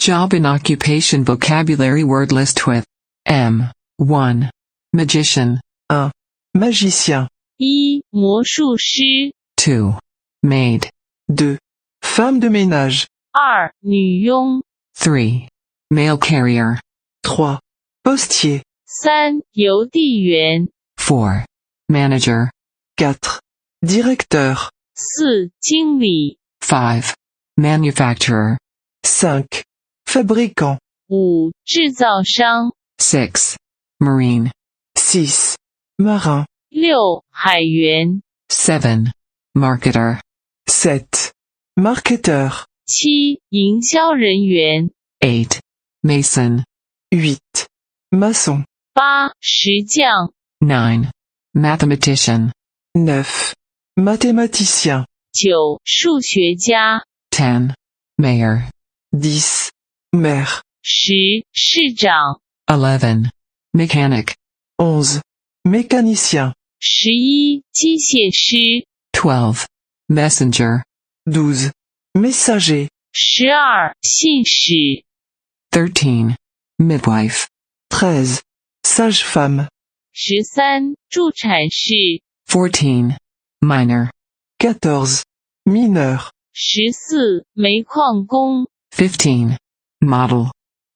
Job and occupation vocabulary word list with M. 1. Magician. 1. Magicien. 1. 魔术师 2. Maid. 2. Femme de ménage. 2. 女佣 3. Mail carrier. 3. Postier. 3. 邮递员 4. Manager. 4. Directeur. 4. 经理 5. Manufacturer. 5. Fabricant. 5. 制造商 6. Marine. 6. Marin. 6. 海员 7. Marketer. 7. Marketeur. 7. 营销人员 8. Mason. 8. Maçon. 8. 石匠 9. Mathematician. 9. Mathématicien. 9. 数学家 10. Mayor. 10. Maire. 10. 市长 11. Mechanic. 11. Mécanicien. 11. 机械师 12. Messenger. 12. Messager. 12. 信使 13. Midwife. 13. Sage-femme. 13. 助产士 14. Minor. 14. Mineur. 14. 煤矿工 15. Model.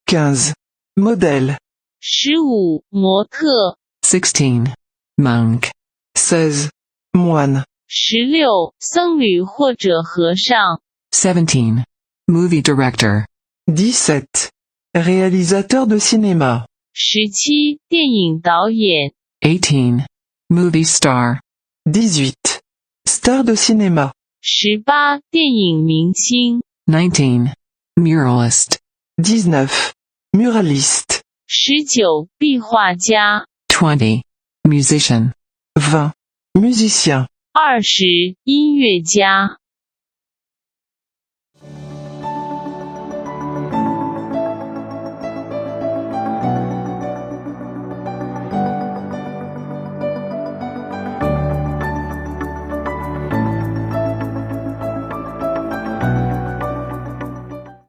15. Modèle. 15. 模特 16. Monk. 16. Moine. 16. 僧侣或者和尚 17. Movie director. 17. Réalisateur de cinéma. 17. 电影导演 18. Movie star. 18. Star de cinéma. 18. 电影明星 19. Muralist. 19. Muraliste. 19. 壁画家 20. Musician. 20. Musicien. 20. 音乐家